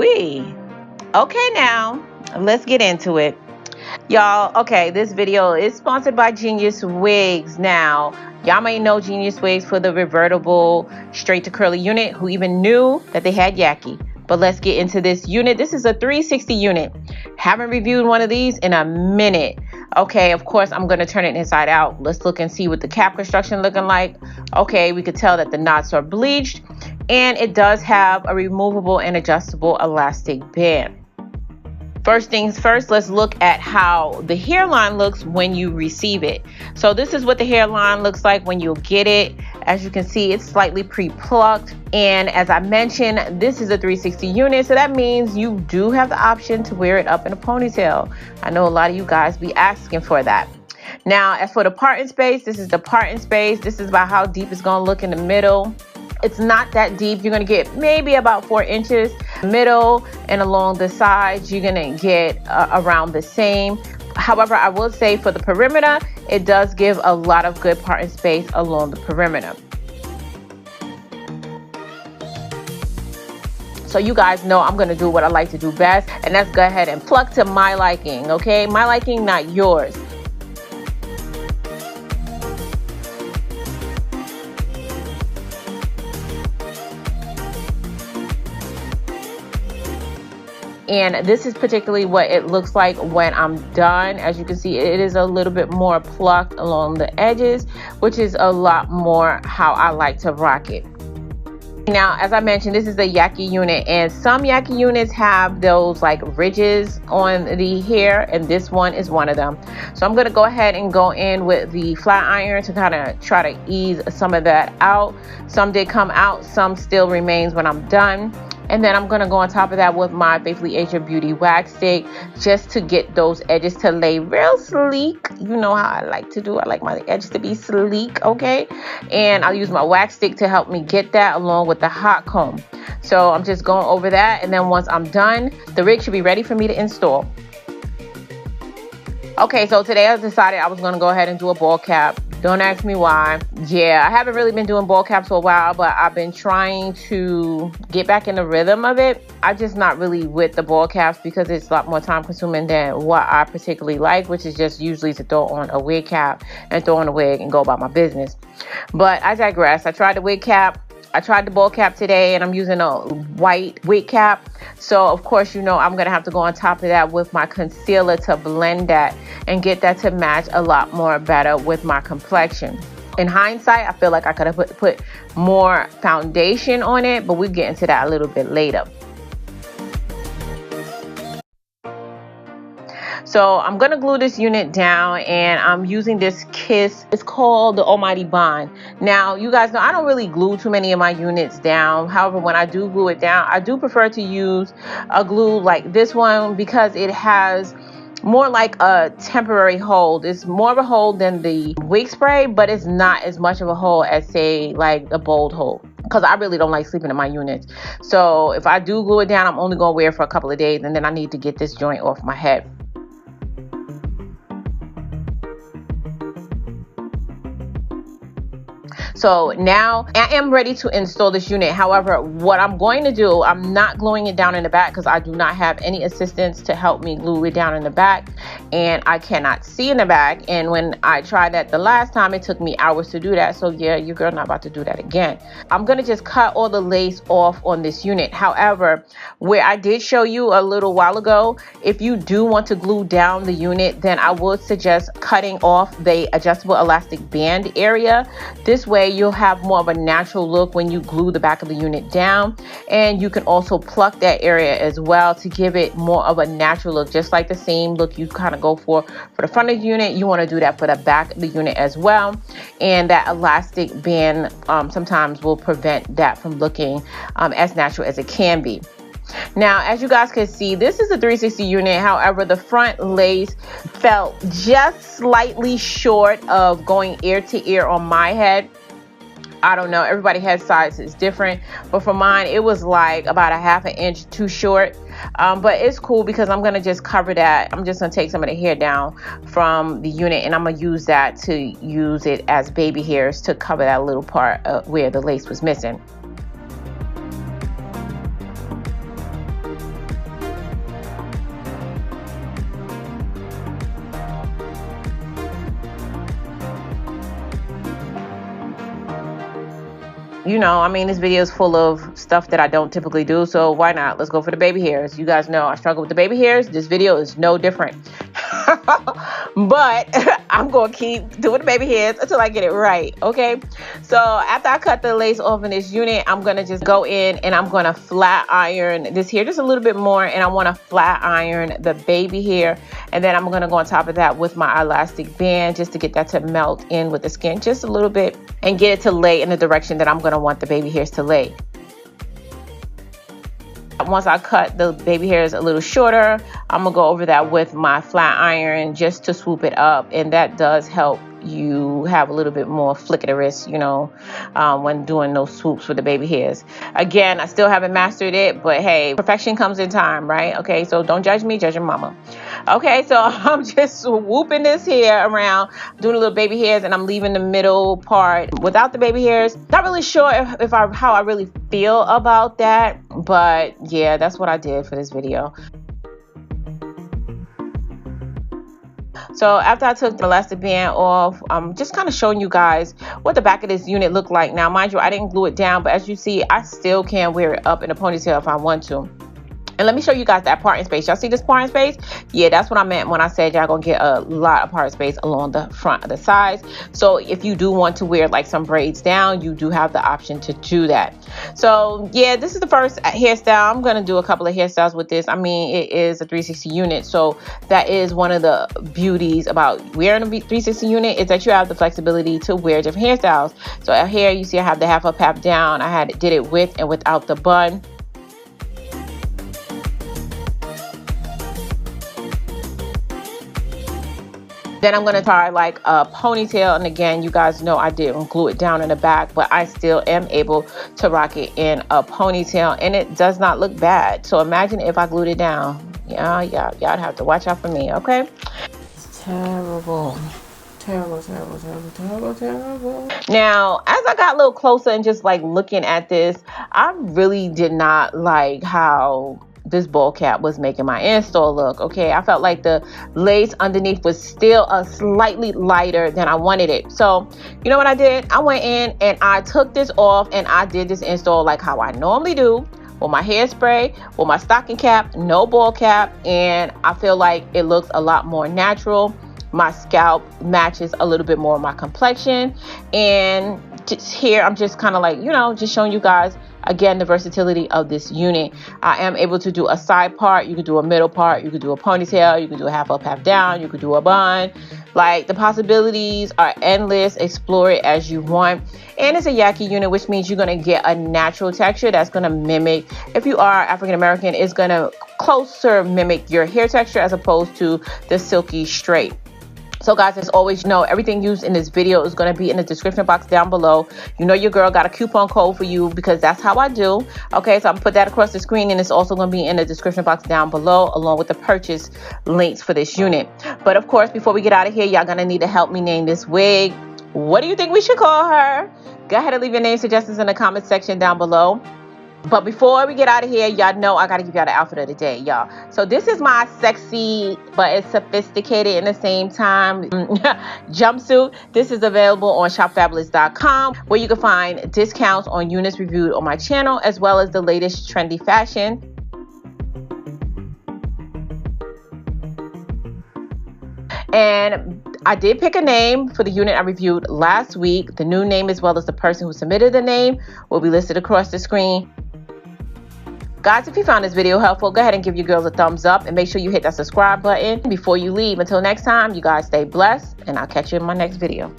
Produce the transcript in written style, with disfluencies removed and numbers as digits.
Wee. Okay, now let's get into it. Y'all, okay, this video is sponsored by Geniuswigs. Now, y'all may know Geniuswigs for the revertible straight to curly unit. Who even knew that they had Yaki? But let's get into this unit. This is a 360 unit. Haven't reviewed one of these in a minute. Okay, of course, I'm going to turn it inside out. Let's look and see what the cap construction looking like. Okay, we could tell that the knots are bleached, and it does have a removable and adjustable elastic band. First things first, let's look at how the hairline looks when you receive it. So this is what the hairline looks like when you get it. As you can see, it's slightly pre-plucked. And as I mentioned, this is a 360 unit. So that means you do have the option to wear it up in a ponytail. I know a lot of you guys be asking for that. Now, as for the parting space, this is the parting space. This is about how deep it's going to look in the middle. It's not that deep. You're going to get maybe about 4 inches middle, and along the sides you're going to get around the same. However, I will say for the perimeter, it does give a lot of good parting space along the perimeter. So you guys know I'm going to do what I like to do best, and that's go ahead and pluck to my liking. Okay, my liking, not yours. And this is particularly what it looks like when I'm done. As you can see, it is a little bit more plucked along the edges, which is a lot more how I like to rock it. Now, as I mentioned, this is a Yaki unit, and some Yaki units have those like ridges on the hair, and this one is one of them. So I'm going to go ahead and go in with the flat iron to kind of try to ease some of that out. Some did come out, some still remains when I'm done. And then I'm going to go on top of that with my Faithfully Asia Beauty wax stick just to get those edges to lay real sleek. You know how I like to do. I like my edges to be sleek, okay? And I'll use my wax stick to help me get that along with the hot comb. So I'm just going over that, and then once I'm done, the rig should be ready for me to install. Okay, so today I decided I was going to go ahead and do a ball cap. Don't ask me why. Yeah, I haven't really been doing ball caps for a while, but I've been trying to get back in the rhythm of it. I'm just not really with the ball caps because it's a lot more time consuming than what I particularly like, which is just usually to throw on a wig cap and throw on a wig and go about my business. But I digress. I tried the wig cap. I tried the ball cap today, and I'm using a white wig cap. So, of course, you know I'm going to have to go on top of that with my concealer to blend that and get that to match a lot more better with my complexion. In hindsight, I feel like I could have put more foundation on it, but we'll get into that a little bit later. So I'm going to glue this unit down, and I'm using this Kiss. It's called the Almighty Bond. Now, you guys know I don't really glue too many of my units down. However, when I do glue it down, I do prefer to use a glue like this one because it has more like a temporary hold. It's more of a hold than the wig spray, but it's not as much of a hold as, say, like a bold hold, because I really don't like sleeping in my units. So if I do glue it down, I'm only going to wear it for a couple of days, and then I need to get this joint off my head. So now I am ready to install this unit. However, what I'm going to do, I'm not gluing it down in the back because I do not have any assistance to help me glue it down in the back, and I cannot see in the back. And when I tried that the last time, it took me hours to do that. So yeah, your girl not about to do that again. I'm going to just cut all the lace off on this unit. However, where I did show you a little while ago, if you do want to glue down the unit, then I would suggest cutting off the adjustable elastic band area. This way you'll have more of a natural look when you glue the back of the unit down, and you can also pluck that area as well to give it more of a natural look, just like the same look you kind of go for the front of the unit. You want to do that for the back of the unit as well, and that elastic band sometimes will prevent that from looking as natural as it can be. Now, as you guys can see, this is a 360 unit. However, the front lace felt just slightly short of going ear to ear on my head. I don't know, everybody has sizes different, but for mine it was like about a ½ inch too short. But it's cool because I'm gonna just cover that. I'm just gonna take some of the hair down from the unit, and I'm gonna use that to use it as baby hairs to cover that little part where the lace was missing. you know, I mean, this video is full of stuff that I don't typically do, so why not? Let's go for the baby hairs. You guys know I struggle with the baby hairs. This video is no different. But I'm going to keep doing the baby hairs until I get it right, okay? So after I cut the lace off in this unit, I'm going to just go in and I'm going to flat iron this hair just a little bit more, and I want to flat iron the baby hair. And then I'm going to go on top of that with my elastic band just to get that to melt in with the skin just a little bit and get it to lay in the direction that I'm going to want the baby hairs to lay. Once I cut the baby hairs a little shorter, I'm going to go over that with my flat iron just to swoop it up, and that does help you have a little bit more flick of the wrist, you know, when doing those swoops with the baby hairs. Again, I still haven't mastered it, but hey, perfection comes in time, right? Okay, so don't judge me, judge your mama. Okay, so I'm just swooping this hair around, doing a little baby hairs, and I'm leaving the middle part without the baby hairs. Not really sure how I really feel about that, but yeah, that's what I did for this video. So after I took the elastic band off, I'm just kind of showing you guys what the back of this unit looked like. Now, mind you, I didn't glue it down, but as you see, I still can wear it up in a ponytail if I want to. And let me show you guys that parting space. Y'all see this parting space? Yeah, that's what I meant when I said y'all gonna get a lot of parting space along the front of the sides. So if you do want to wear like some braids down, you do have the option to do that. So yeah, this is the first hairstyle. I'm gonna do a couple of hairstyles with this. I mean, it is a 360 unit, so that is one of the beauties about wearing a 360 unit, is that you have the flexibility to wear different hairstyles. So here you see I have the half up, half down. I did it with and without the bun. Then I'm going to tie like a ponytail, and again, you guys know I didn't glue it down in the back, but I still am able to rock it in a ponytail, and it does not look bad. So imagine if I glued it down. Y'all have to watch out for me, okay? It's terrible. Terrible, terrible, terrible, terrible, terrible. Now, as I got a little closer and just like looking at this, I really did not like how this bowl cap was making my install look. Okay, I felt like the lace underneath was still a slightly lighter than I wanted it. So you know what I did? I went in and I took this off and I did this install like how I normally do, with my hairspray, with my stocking cap, no ball cap, and I feel like it looks a lot more natural. My scalp matches a little bit more of my complexion, and just here I'm just kind of like, you know, just showing you guys again the versatility of this unit. I am able to do a side part, you could do a middle part, you could do a ponytail, you could do a half up, half down, you could do a bun. Like, the possibilities are endless. Explore it as you want. And it's a Yaki unit, which means you're going to get a natural texture that's going to mimic, if you are African American, it's going to closer mimic your hair texture as opposed to the silky straight. So guys, as always, you know, everything used in this video is going to be in the description box down below. You know your girl got a coupon code for you because that's how I do. Okay, so I'm going to put that across the screen, and it's also going to be in the description box down below along with the purchase links for this unit. But of course, before we get out of here, y'all going to need to help me name this wig. What do you think we should call her? Go ahead and leave your name suggestions in the comment section down below. But before we get out of here, y'all know I got to give y'all the outfit of the day, y'all. So this is my sexy, but it's sophisticated in the same time jumpsuit. This is available on shopfabulous.com, where you can find discounts on units reviewed on my channel, as well as the latest trendy fashion. And I did pick a name for the unit I reviewed last week. The new name, as well as the person who submitted the name, will be listed across the screen. Guys, if you found this video helpful, go ahead and give your girls a thumbs up and make sure you hit that subscribe button before you leave. Until next time, you guys stay blessed, and I'll catch you in my next video.